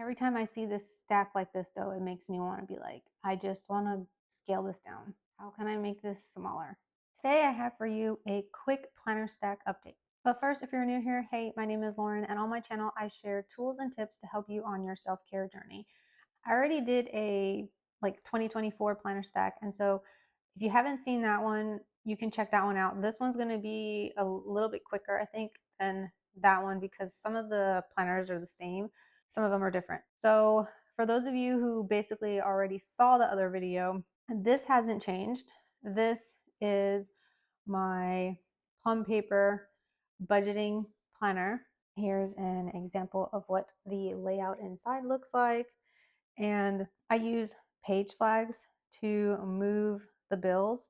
Every time I see this stack like this though, it makes me want to be like, I just want to scale this down. How can I make this smaller? Today I have for you a quick planner stack update. But first, if you're new here, hey, my name is Lauren, and on my channel I share tools and tips to help you on your self-care journey. I already did a 2024 planner stack, and so if you haven't seen that one, you can check that one out. This one's going to be a little bit quicker, I think, than that one because some of the planners are the same, some of them are different. So for those of you who basically already saw the other video, this hasn't changed. This is my plum paper budgeting planner. Here's an example of what the layout inside looks like. And I use page flags to move the bills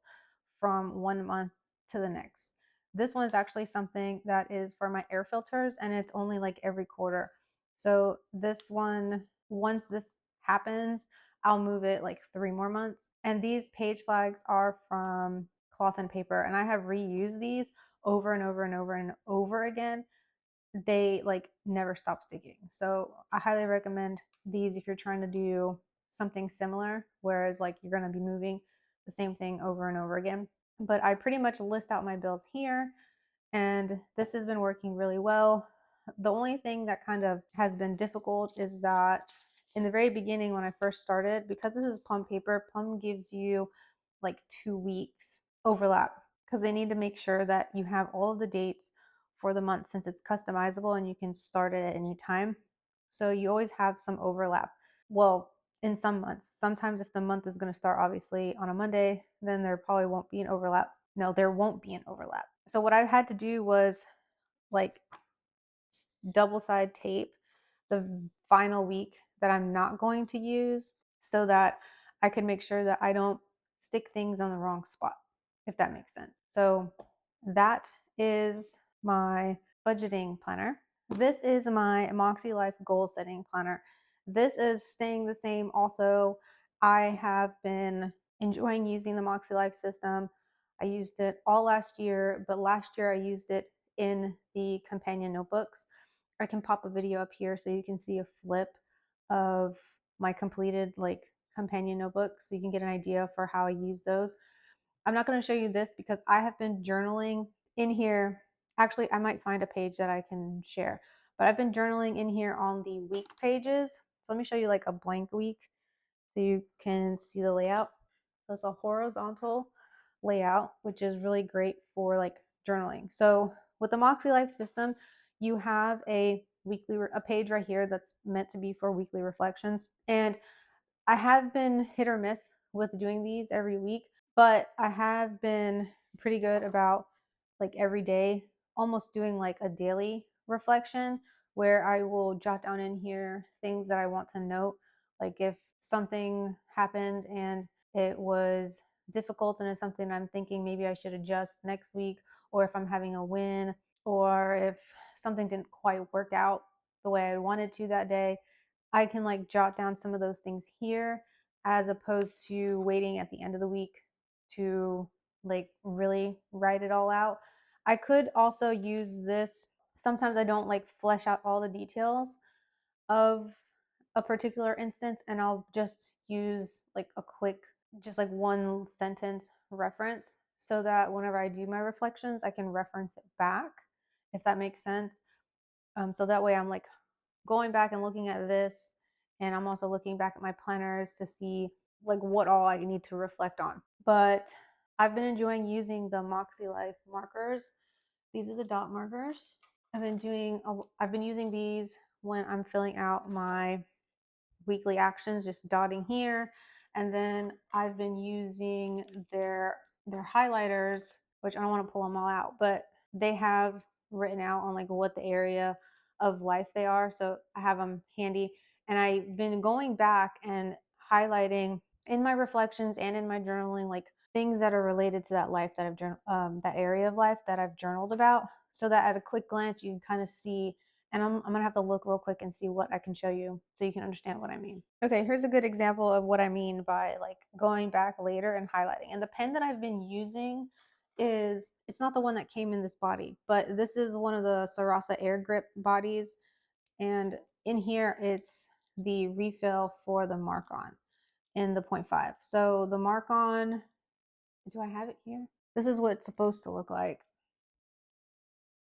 from one month to the next. This one is actually something that is for my air filters, and it's only like every quarter. So this one, once this happens, I'll move it like 3 more months. And these page flags are from Cloth and Paper, and I have reused these over and over and over and over again. They like never stop sticking. So I highly recommend these if you're trying to do something similar, whereas like you're going to be moving the same thing over and over again. But I pretty much list out my bills here, and this has been working really well. The only thing that kind of has been difficult is that in the very beginning when I first started, because this is Plum paper, Plum gives you like 2 weeks overlap because they need to make sure that you have all of the dates for the month since it's customizable and you can start it at any time. So you always have some overlap. Well, in some months, sometimes if the month is going to start obviously on a Monday, then there probably won't be an overlap. No, there won't be an overlap. So what I had to do was like double side tape the final week that I'm not going to use so that I can make sure that I don't stick things on the wrong spot, if that makes sense. So that is my budgeting planner. This is my Moxie Life goal setting planner. This is staying the same also. I have been enjoying using the Moxie Life system. I used it all last year, but last year I used it in the companion notebooks. I can pop a video up here so you can see a flip of my completed like companion notebooks so you can get an idea for how I use those. I'm not going to show you this because I have been journaling in here. Actually, I might find a page that I can share, but I've been journaling in here on the week pages. So let me show you like a blank week so you can see the layout. So it's a horizontal layout, which is really great for like journaling. So with the Moxie Life system, you have a page right here that's meant to be for weekly reflections. And I have been hit or miss with doing these every week, but I have been pretty good about like every day almost doing like a daily reflection where I will jot down in here things that I want to note. Like if something happened and it was difficult and it's something I'm thinking maybe I should adjust next week, or if I'm having a win, or if something didn't quite work out the way I wanted to that day, I can like jot down some of those things here as opposed to waiting at the end of the week to like really write it all out. I could also use this. Sometimes I don't like flesh out all the details of a particular instance, and I'll just use like a quick, just like one sentence reference so that whenever I do my reflections, I can reference it back, if that makes sense. So that way I'm like going back and looking at this, and I'm also looking back at my planners to see like what all I need to reflect on. But I've been enjoying using the Moxie Life markers. These are the dot markers. I've been using these when I'm filling out my weekly actions, just dotting here. And then I've been using their highlighters, which I don't want to pull them all out, but they have written out on like what the area of life they are. So I have them handy. And I've been going back and highlighting in my reflections and in my journaling, like things that are related to that life that that area of life that I've journaled about, so that at a quick glance you can kind of see. And I'm gonna have to look real quick and see what I can show you so you can understand what I mean. Okay, here's a good example of what I mean by like going back later and highlighting. And the pen that I've been using it's not the one that came in this body, but this is one of the Sarasa Air Grip bodies. And in here, it's the refill for the Mark-On in the 0.5. So the Mark-On, do I have it here? This is what it's supposed to look like.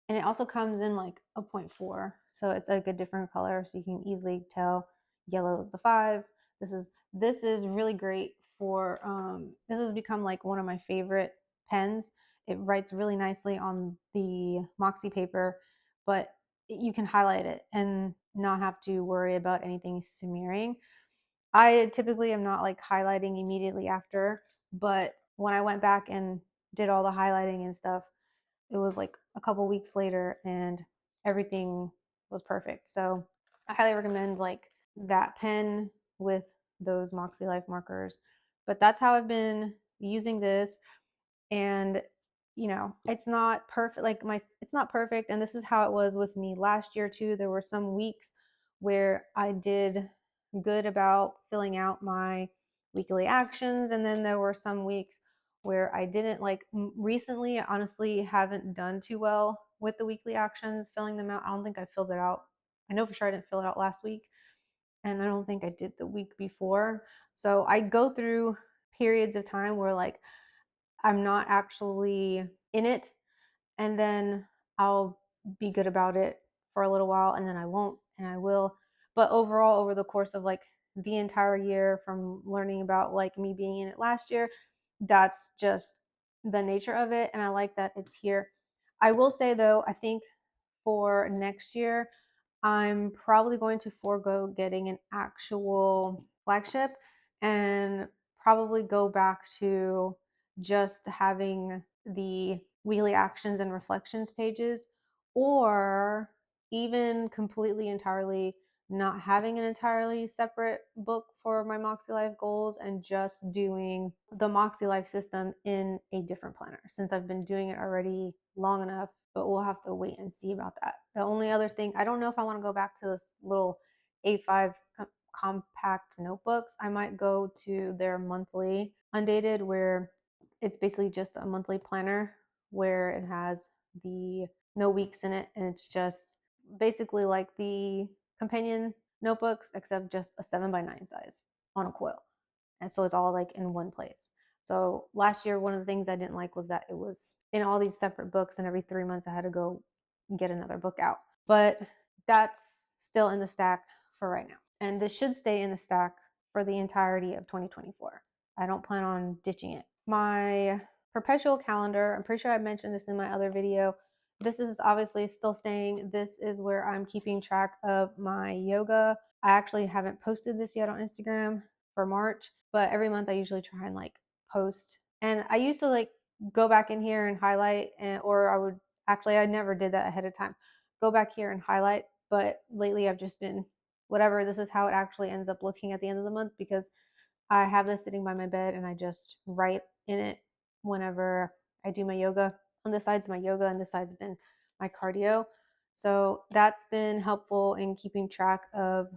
And it also comes in like a 0.4. So it's like a different color, so you can easily tell yellow is the 5. This is really great for this has become like one of my favorite pens. It writes really nicely on the Moxie paper, but you can highlight it and not have to worry about anything smearing. I typically am not like highlighting immediately after, but when I went back and did all the highlighting and stuff, it was like a couple weeks later and everything was perfect. So I highly recommend like that pen with those Moxie Life markers. But that's how I've been using this. And it's not perfect, like it's not perfect, and this is how it was with me last year too. There were some weeks where I did good about filling out my weekly actions, and then there were some weeks where I didn't. Like recently, I honestly haven't done too well with the weekly actions, filling them out. I don't think I filled it out. I know for sure I didn't fill it out last week, and I don't think I did the week before. So I go through periods of time where like I'm not actually in it, and then I'll be good about it for a little while, and then I won't, and I will. But overall, over the course of like the entire year, from learning about like me being in it last year, that's just the nature of it, and I like that it's here. I will say though, I think for next year, I'm probably going to forego getting an actual flagship and probably go back to just having the weekly actions and reflections pages, or even completely entirely not having an entirely separate book for my Moxie Life goals and just doing the Moxie Life system in a different planner, since I've been doing it already long enough. But we'll have to wait and see about that. The only other thing, I don't know if I want to go back to this little A5 compact notebooks. I might go to their monthly undated, where it's basically just a monthly planner where it has the no weeks in it, and it's just basically like the companion notebooks except just a 7x9 size on a quill, and so it's all like in one place. So last year, one of the things I didn't like was that it was in all these separate books, and every 3 months I had to go get another book out. But that's still in the stack for right now, and this should stay in the stack for the entirety of 2024. I don't plan on ditching it. My perpetual calendar, I'm pretty sure I mentioned this in my other video. This is obviously still staying. This is where I'm keeping track of my yoga. I actually haven't posted this yet on Instagram for March, but every month I usually try and like post. And I used to like go back in here and highlight, or I never did that ahead of time. Go back here and highlight, but lately I've just been whatever. This is how it actually ends up looking at the end of the month, because I have this sitting by my bed and I just write in it whenever I do my yoga. On this side's my yoga, and this side's been my cardio. So that's been helpful in keeping track of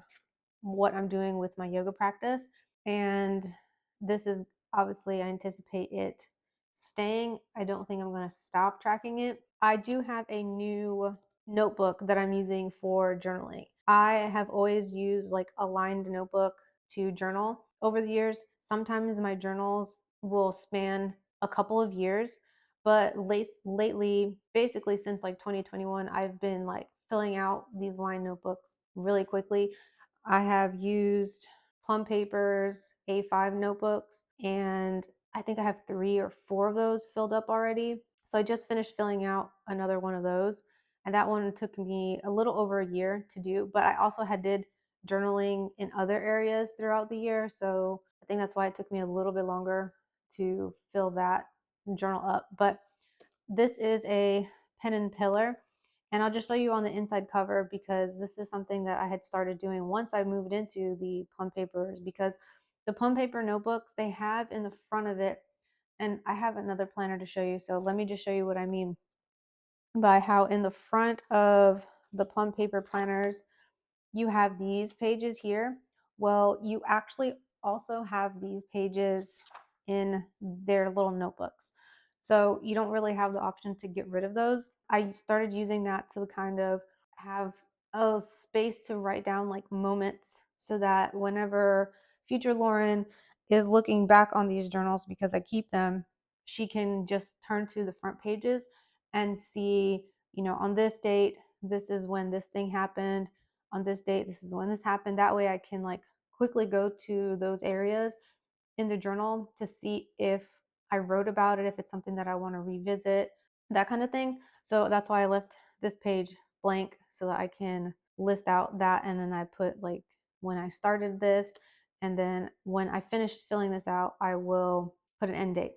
what I'm doing with my yoga practice. And this is obviously, I anticipate it staying. I don't think I'm going to stop tracking it. I do have a new notebook that I'm using for journaling. I have always used like a lined notebook to journal over the years. Sometimes my journals will span a couple of years, but lately, basically since like 2021, I've been like filling out these lined notebooks really quickly. I have used plum papers, A5 notebooks, and I think I have 3 or 4 of those filled up already. So I just finished filling out another one of those, and that one took me a little over a year to do, but I also did journaling in other areas throughout the year, so I think that's why it took me a little bit longer to fill that journal up. But this is a pen and pillar, and I'll just show you on the inside cover, because this is something that I had started doing once I moved into the plum papers, because the plum paper notebooks, they have in the front of it, and I have another planner to show you, so let me just show you what I mean by how in the front of the plum paper planners you have these pages here. Well, you actually also have these pages in their little notebooks. So you don't really have the option to get rid of those. I started using that to kind of have a space to write down like moments so that whenever future Lauren is looking back on these journals, because I keep them, she can just turn to the front pages and see, on this date, this is when this thing happened. On this date, this is when this happened. That way I can like quickly go to those areas in the journal to see if I wrote about it, if it's something that I want to revisit, that kind of thing. So that's why I left this page blank so that I can list out that. And then I put like when I started this. And then when I finished filling this out, I will put an end date.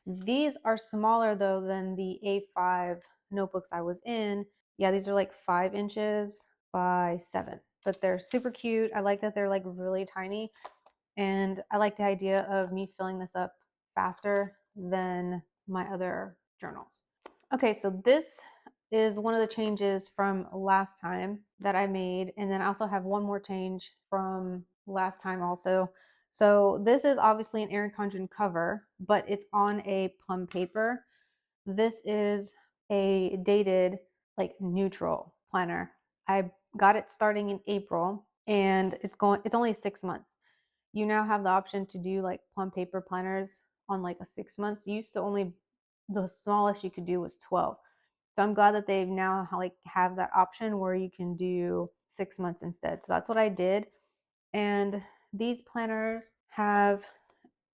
These are smaller though than the A5 notebooks I was in. Yeah, these are like 5 inches by 7, but they're super cute. I like that they're like really tiny. And I like the idea of me filling this up faster than my other journals. Okay, so this is one of the changes from last time that I made. And then I also have one more change from last time also. So this is obviously an Erin Condren cover, but it's on a plum paper. This is a dated, like neutral planner. I got it starting in April and it's only 6 months. You now have the option to do like plum paper planners on like a 6 months. You used to only, the smallest you could do was 12. So I'm glad that they've now like have that option where you can do 6 months instead. So that's what I did. And these planners have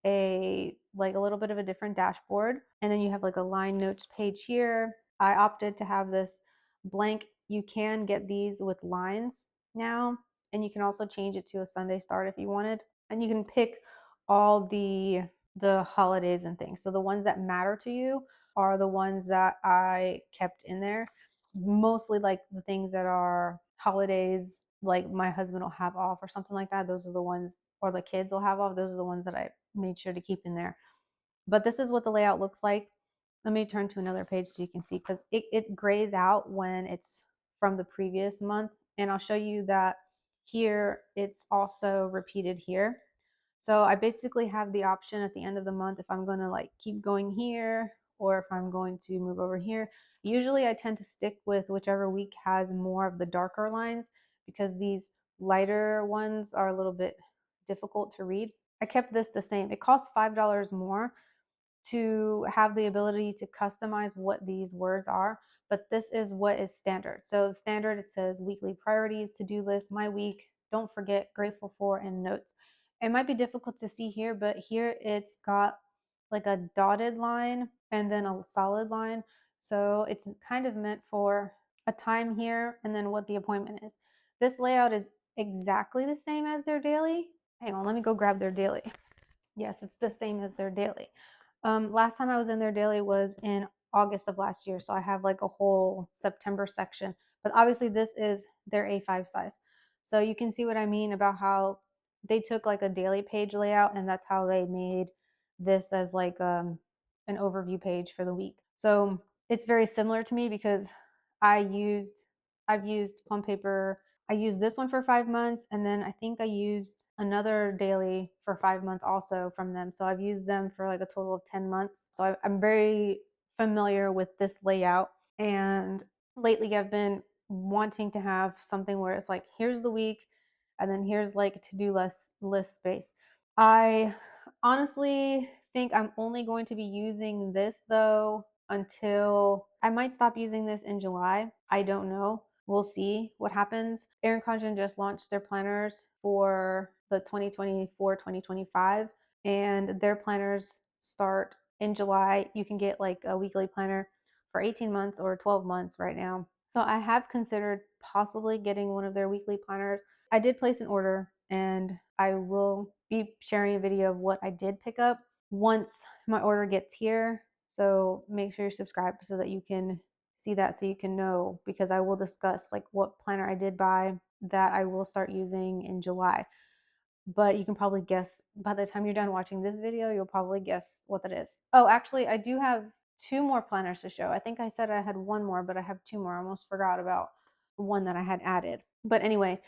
a little bit of a different dashboard, and then you have like a line notes page here. I opted to have this blank. You can get these with lines now, and you can also change it to a Sunday start if you wanted, and you can pick all the holidays and things. So the ones that matter to you are the ones that I kept in there, mostly like the things that are holidays, like my husband will have off or something like that. Those are the ones, or the kids will have off. Those are the ones that I made sure to keep in there. But this is what the layout looks like. Let me turn to another page so you can see, because it grays out when it's from the previous month. And I'll show you that here it's also repeated here. So I basically have the option at the end of the month if I'm going to like keep going here or if I'm going to move over here. Usually I tend to stick with whichever week has more of the darker lines because these lighter ones are a little bit difficult to read. I kept this the same. It costs $5 more to have the ability to customize what these words are, but this is what is standard. So standard, it says weekly priorities, to-do list, my week, don't forget, grateful for, and notes. It might be difficult to see here, but here it's got like a dotted line and then a solid line. So it's kind of meant for a time here and then what the appointment is. This layout is exactly the same as their daily. Hang on, let me go grab their daily. Yes, it's the same as their daily. Last time I was in their daily was in August of last year, so I have like a whole September section. But obviously, this is their A5 size. So you can see what I mean about how they took like a daily page layout, and that's how they made this as like an overview page for the week. So it's very similar to me because I used I've used plum paper. I used this one for 5 months, and then I think I used another daily for 5 months also from them. So I've used them for like a total of 10 months. So I'm very familiar with this layout. And lately I've been wanting to have something where it's like, here's the week, and then here's like to-do list space. I honestly think I'm only going to be using this though until I might stop using this in July. I don't know. We'll see what happens. Erin Condren just launched their planners for the 2024-2025, and their planners start in July. You can get like a weekly planner for 18 months or 12 months right now. So I have considered possibly getting one of their weekly planners. I did place an order and I will be sharing a video of what I did pick up once my order gets here. So make sure you're subscribed so that you can see that, so you can know, because I will discuss like what planner I did buy that I will start using in July. But you can probably guess by the time you're done watching this video, you'll probably guess what that is. Oh, actually, I do have two more planners to show. I think I said I had one more, but I have two more. I almost forgot about one that I had added. But anyway,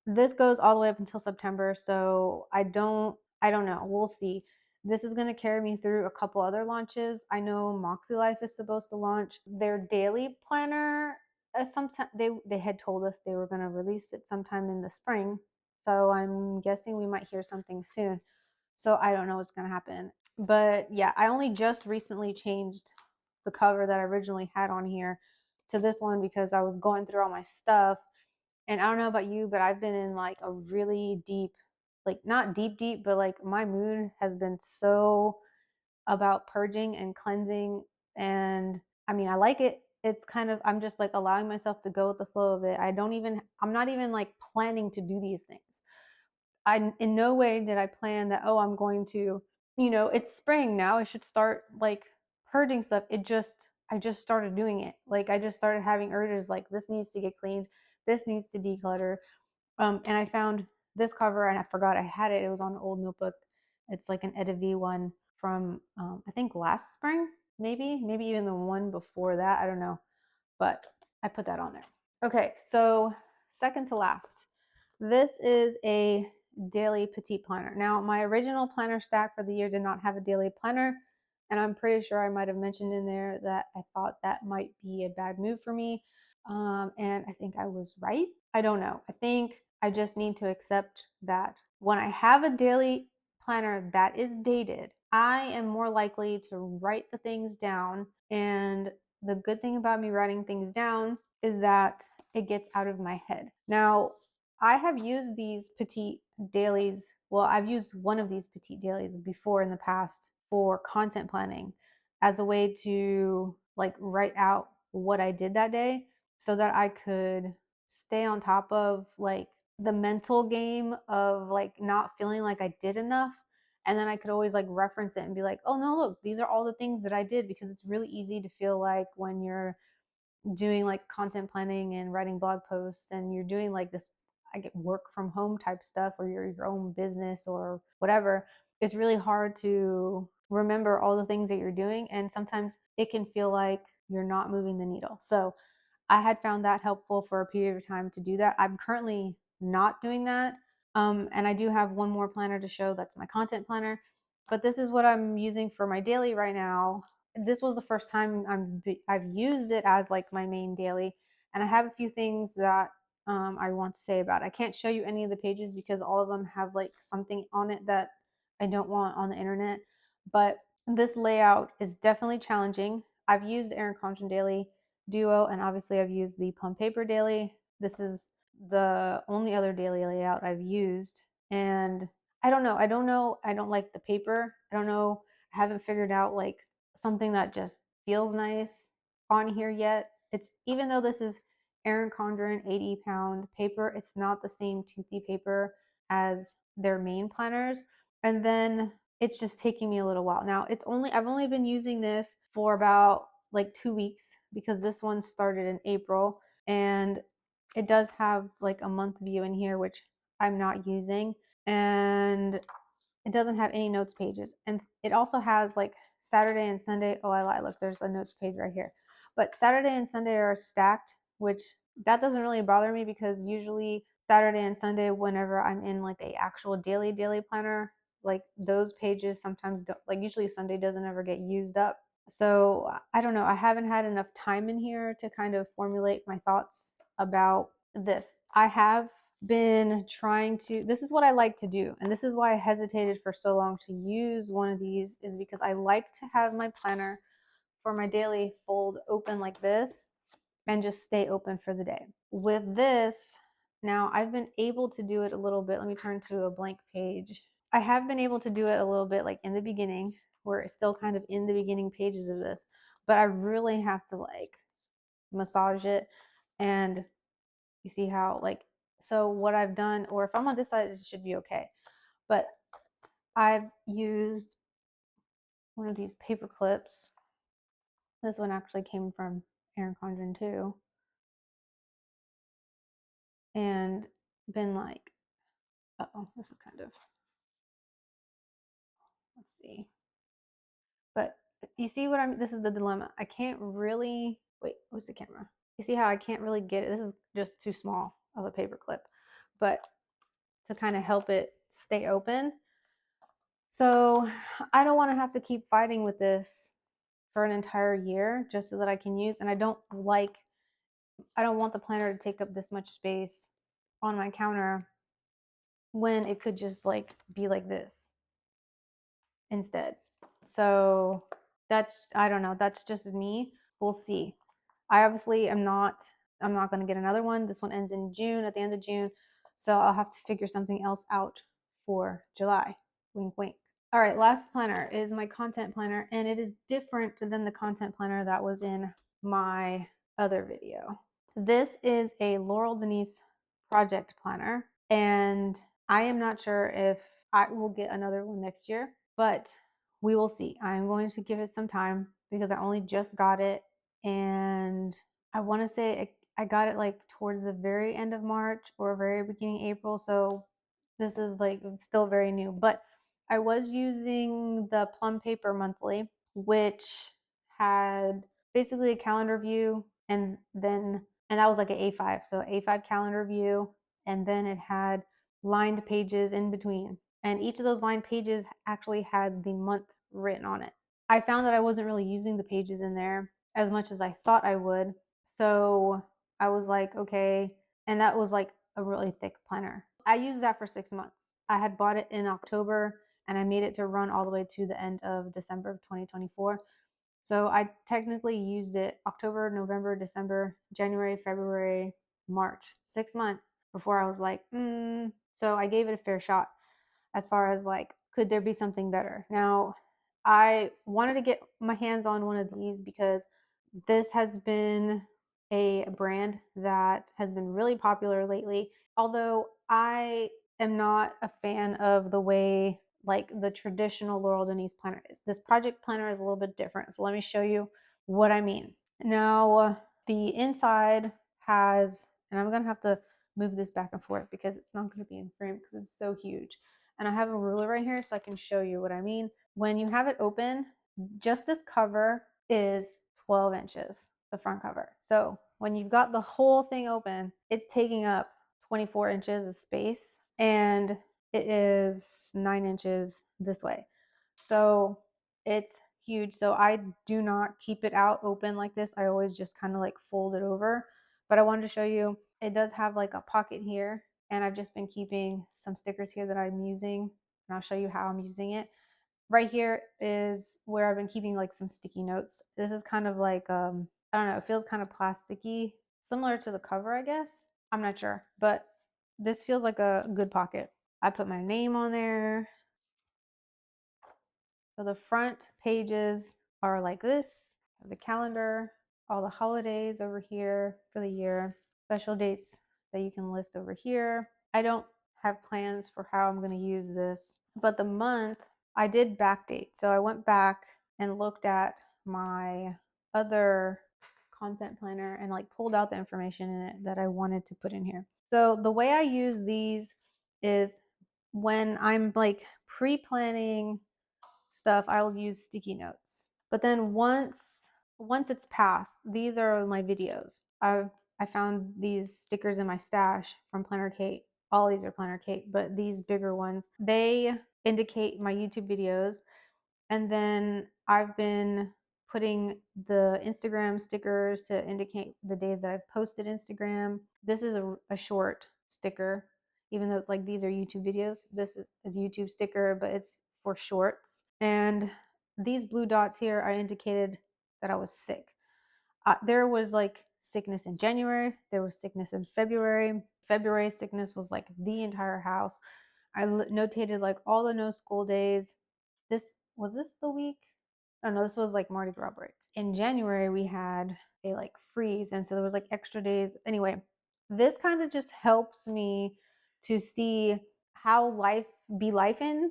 this goes all the way up until September, so I don't know. We'll see. This is going to carry me through a couple other launches. I know Moxie Life is supposed to launch their daily planner sometime. They had told us they were going to release it sometime in the spring. So I'm guessing we might hear something soon. So I don't know what's going to happen. But yeah, I only just recently changed the cover that I originally had on here to this one because I was going through all my stuff. And I don't know about you, but I've been in like a really deep, like not deep, deep, but like my mood has been so about purging and cleansing. And I mean, I like it. It's kind of, I'm just like allowing myself to go with the flow of it. I'm not even like planning to do these things. I in no way did I plan that, oh, I'm going to, it's spring now. I should start like purging stuff. I just started doing it. Like I just started having urges like this needs to get cleaned, this needs to declutter. And I found this cover and I forgot I had it. It was on an old notebook. It's like an Eda V one from I think last spring, maybe even the one before that. I don't know, but I put that on there. Okay, so second to last, this is a daily petite planner. Now, my original planner stack for the year did not have a daily planner, and I'm pretty sure I might have mentioned in there that I thought that might be a bad move for me. And I think I was right. I don't know. I think I just need to accept that when I have a daily planner that is dated, I am more likely to write the things down. And the good thing about me writing things down is that it gets out of my head. Now, I have used these petite dailies. Well, I've used one of these petite dailies before in the past for content planning as a way to like write out what I did that day so that I could stay on top of like the mental game of like not feeling like I did enough. And then I could always like reference it and be like, oh no, look, these are all the things that I did, because it's really easy to feel like when you're doing like content planning and writing blog posts and you're doing like this, I get work from home type stuff, or you're your own business or whatever, it's really hard to remember all the things that you're doing. And sometimes it can feel like you're not moving the needle. So I had found that helpful for a period of time to do that. I'm currently not doing that. And I do have one more planner to show, that's my content planner. But this is what I'm using for my daily right now. This was the first time I've used it as like my main daily. And I have a few things that I want to say about it. I can't show you any of the pages because all of them have like something on it that I don't want on the internet. But this layout is definitely challenging. I've used Erin Condren Daily Duo, and obviously I've used the Plum Paper Daily. This is the only other daily layout I've used. And I don't know. I don't like the paper. I don't know. I haven't figured out like something that just feels nice on here yet. It's, even though this is Erin Condren 80-pound paper, it's not the same toothy paper as their main planners. And then it's just taking me a little while. Now, I've only been using this for about like 2 weeks because this one started in April, and it does have like a month view in here, which I'm not using. And it doesn't have any notes pages. And it also has like Saturday and Sunday. Oh, I lie. Look, there's a notes page right here. But Saturday and Sunday are stacked, which that doesn't really bother me because usually Saturday and Sunday, whenever I'm in like a actual daily planner, like those pages sometimes don't, like usually Sunday doesn't ever get used up. So I don't know. I haven't had enough time in here to kind of formulate my thoughts about this. I have been trying to, this is what I like to do, and this is why I hesitated for so long to use one of these, is because I like to have my planner for my daily fold open like this and just stay open for the day. With this, now I've been able to do it a little bit. Let me turn to a blank page. I have been able to do it a little bit like in the beginning, where it's still kind of in the beginning pages of this, but I really have to like massage it. And you see how like, so what I've done, or if I'm on this side, it should be okay. But I've used one of these paper clips. This one actually came from Erin Condren too. And been like, oh, this is kind of, let's see. But you see what I'm, this is the dilemma. I can't really, wait, what's the camera? You see how I can't really get it? This is just too small of a paper clip. But to kind of help it stay open. So I don't want to have to keep fighting with this for an entire year just so that I can use, and I don't want the planner to take up this much space on my counter when it could just like be like this instead. So that's, I don't know, that's just me. We'll see. I obviously am not, I'm not going to get another one. This one ends in June, at the end of June. So I'll have to figure something else out for July. Wink, wink. All right, last planner is my content planner, and it is different than the content planner that was in my other video. This is a Laurel Denise project planner, and I am not sure if I will get another one next year, but we will see. I'm going to give it some time because I only just got it, and I want to say I got it like towards the very end of March or very beginning April, so this is like still very new. But I was using the Plum Paper Monthly, which had basically a calendar view, and that was like an A5, so A5 calendar view, and then it had lined pages in between, and each of those lined pages actually had the month written on it. I found that I wasn't really using the pages in there as much as I thought I would, so I was like, okay, and that was like a really thick planner. I used that for 6 months. I had bought it in October, and I made it to run all the way to the end of December of 2024. So I technically used it October, November, December, January, February, March, 6 months before I was like, So I gave it a fair shot as far as like, could there be something better? Now, I wanted to get my hands on one of these because this has been a brand that has been really popular lately. Although I am not a fan of the way like the traditional Laurel Denise planner is. This project planner is a little bit different. So let me show you what I mean. Now, the inside has, and I'm going to have to move this back and forth because it's not going to be in frame because it's so huge. And I have a ruler right here so I can show you what I mean. When you have it open, just this cover is 12 inches, the front cover. So when you've got the whole thing open, it's taking up 24 inches of space, and it is 9 inches this way. So it's huge. So I do not keep it out open like this. I always just kind of like fold it over. But I wanted to show you, it does have like a pocket here, and I've just been keeping some stickers here that I'm using, and I'll show you how I'm using it. Right here is where I've been keeping like some sticky notes. This is kind of like I don't know, it feels kind of plasticky, similar to the cover, I guess. I'm not sure, but this feels like a good pocket. I put my name on there. So the front pages are like this. The calendar, all the holidays over here for the year, special dates that you can list over here. I don't have plans for how I'm going to use this, but the month I did backdate. So I went back and looked at my other content planner and like pulled out the information in it that I wanted to put in here. So the way I use these is when I'm like pre-planning stuff, I will use sticky notes. But then once it's passed, these are my videos. I found these stickers in my stash from Planner Kate. All these are Planner Kate, but these bigger ones, they indicate my YouTube videos. And then I've been putting the Instagram stickers to indicate the days that I've posted Instagram. This is a short sticker, even though like these are YouTube videos. This is a YouTube sticker, but it's for shorts. And these blue dots here, I indicated that I was sick. There was like sickness in January, there was sickness in February. February sickness was like the entire house. I notated like all the no school days. This was this the week? Oh no, this was like Mardi Gras break. In January we had a like freeze, and so there was like extra days. Anyway, this kind of just helps me to see how life be life in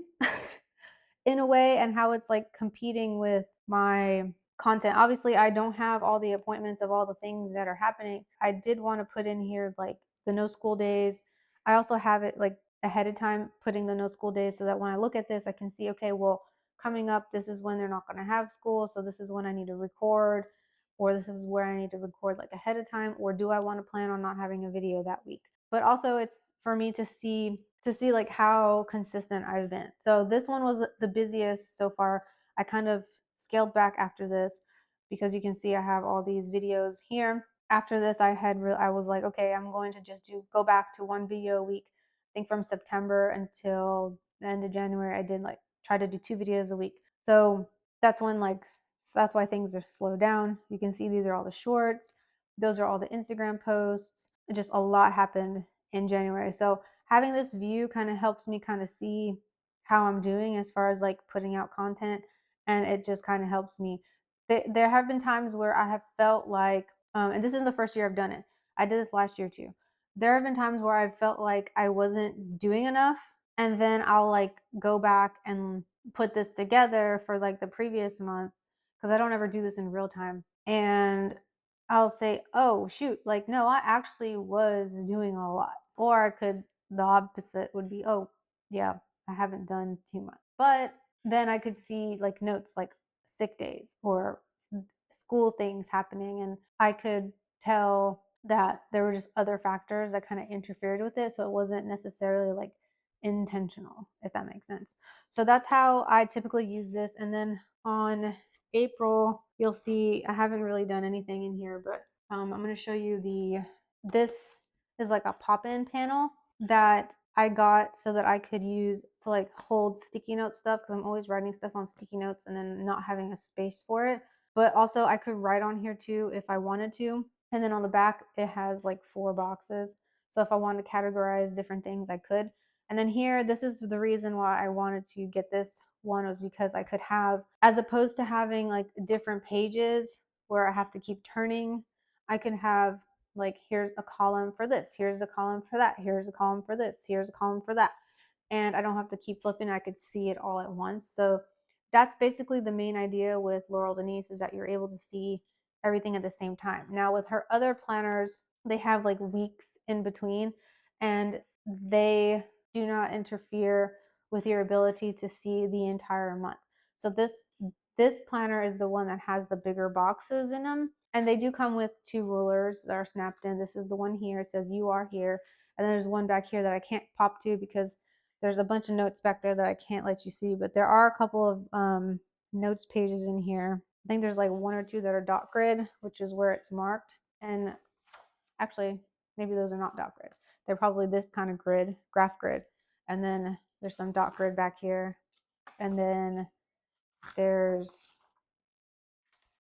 a way, and how it's like competing with my content. Obviously, I don't have all the appointments of all the things that are happening. I did want to put in here like the no school days. I also have it like ahead of time putting the no school days so that when I look at this, I can see, okay, well, coming up, this is when they're not going to have school. So this is when I need to record, or this is where I need to record like ahead of time, or do I want to plan on not having a video that week? But also it's for me to see like how consistent I've been. So this one was the busiest so far. I kind of scaled back after this because you can see I have all these videos here. After this, I was like, okay, I'm going to just go back to one video a week think from September until the end of January, I did like try to do 2 videos a week. So that's when so that's why things are slowed down. You can see these are all the shorts. Those are all the Instagram posts. Just a lot happened in January. So having this view kind of helps me kind of see how I'm doing as far as like putting out content. And it just kind of helps me. There have been times where I have felt like, and this isn't the first year I've done it. I did this last year too. There have been times where I felt like I wasn't doing enough. And then I'll like go back and put this together for like the previous month because I don't ever do this in real time. And I'll say, oh, shoot, like, no, I actually was doing a lot. Or I could, the opposite would be, oh, yeah, I haven't done too much. But then I could see like notes like sick days or school things happening. And I could tell that there were just other factors that kind of interfered with it. So it wasn't necessarily like intentional, if that makes sense. So that's how I typically use this. And then on April, you'll see I haven't really done anything in here, but I'm going to show you this is like a pop-in panel that I got so that I could use to like hold sticky note stuff because I'm always writing stuff on sticky notes and then not having a space for it. But also I could write on here too if I wanted to. And then on the back, it has like 4 boxes. So if I wanted to categorize different things, I could. And then here, this is the reason why I wanted to get this one was because I could have, as opposed to having like different pages where I have to keep turning, I can have like, here's a column for this, here's a column for that, here's a column for this, here's a column for that. And I don't have to keep flipping, I could see it all at once. So that's basically the main idea with Laurel Denise is that you're able to see everything at the same time. Now with her other planners, they have like weeks in between and they do not interfere with your ability to see the entire month. So this planner is the one that has the bigger boxes in them, and they do come with 2 rulers that are snapped in. This is the one here, it says you are here, and then there's one back here that I can't pop to because there's a bunch of notes back there that I can't let you see, but there are a couple of notes pages in here. I think there's like 1 or 2 that are dot grid, which is where it's marked. And actually, maybe those are not dot grid. They're probably this kind of grid, graph grid. And then there's some dot grid back here. And then there's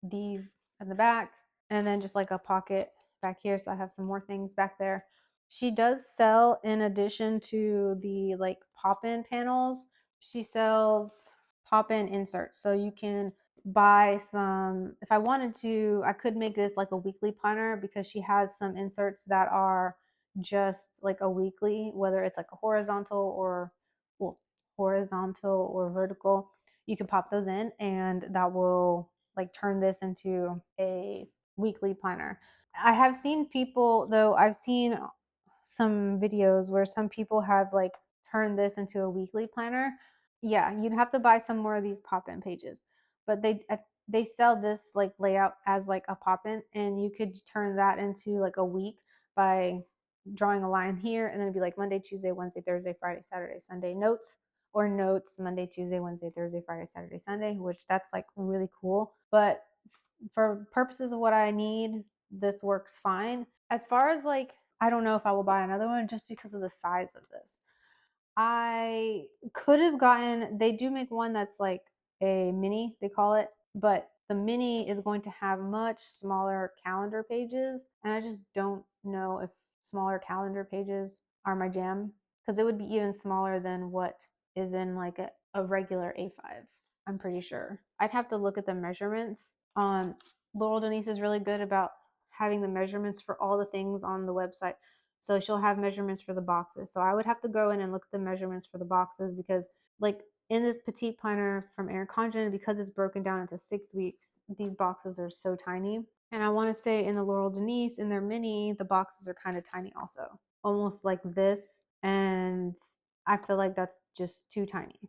these in the back. And then just like a pocket back here. So I have some more things back there. She does sell, in addition to the like pop-in panels, she sells pop-in inserts. So you can buy some, if I wanted to, I could make this like a weekly planner because she has some inserts that are just like a weekly, whether it's like a horizontal or, well, horizontal or vertical. You can pop those in and that will like turn this into a weekly planner. I have seen people, though, I've seen some videos where some people have like turned this into a weekly planner. Yeah, you'd have to buy some more of these pop-in pages, but they sell this like layout as like a pop-in, and you could turn that into like a week by drawing a line here, and then it'd be like Monday, Tuesday, Wednesday, Thursday, Friday, Saturday, Sunday notes, or notes Monday, Tuesday, Wednesday, Thursday, Friday, Saturday, Sunday, which that's like really cool. But for purposes of what I need, this works fine. As far as like, I don't know if I will buy another one just because of the size of this. I could have gotten, they do make one that's like a mini, they call it, but the mini is going to have much smaller calendar pages. And I just don't know if smaller calendar pages are my jam because it would be even smaller than what is in like a regular A5. I'm pretty sure. I'd have to look at the measurements. Laurel Denise is really good about having the measurements for all the things on the website. So she'll have measurements for the boxes. So I would have to go in and look at the measurements for the boxes because like in this petite planner from Erin Condren, because it's broken down into 6 weeks, these boxes are so tiny. And I want to say in the Laurel Denise, in their mini, the boxes are kind of tiny also, almost like this. And I feel like that's just too tiny.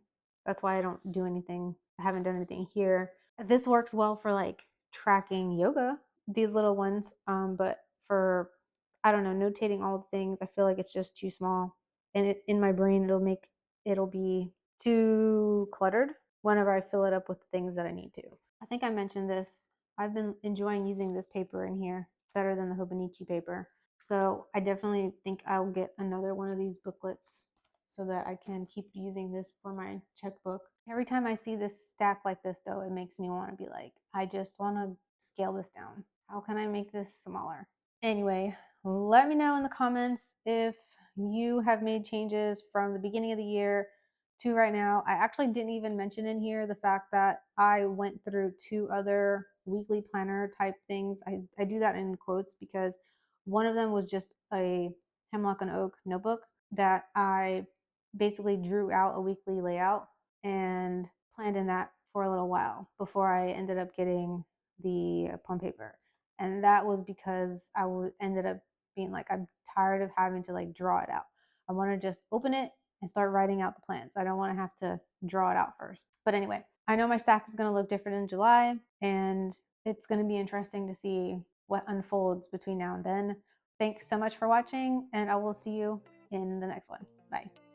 That's why I don't do anything. I haven't done anything here. This works well for like tracking yoga, these little ones. But for, I don't know, notating all the things, I feel like it's just too small. And in my brain, it'll be too cluttered whenever I fill it up with things that I need to. I think I mentioned this. I've been enjoying using this paper in here better than the Hobonichi paper. So I definitely think I'll get another one of these booklets so that I can keep using this for my checkbook. Every time I see this stack like this though, it makes me want to be like, I just want to scale this down. How can I make this smaller? Anyway, let me know in the comments if you have made changes from the beginning of the year to right now. I actually didn't even mention in here the fact that I went through 2 other weekly planner type things. I do that in quotes because one of them was just a Hemlock and Oak notebook that I basically drew out a weekly layout and planned in that for a little while before I ended up getting the plum paper. And that was because ended up being like, I'm tired of having to like draw it out. I want to just open it and start writing out the plans. I don't want to have to draw it out first. But anyway, I know my stack is going to look different in July, and it's going to be interesting to see what unfolds between now and then. Thanks so much for watching, and I will see you in the next one. Bye.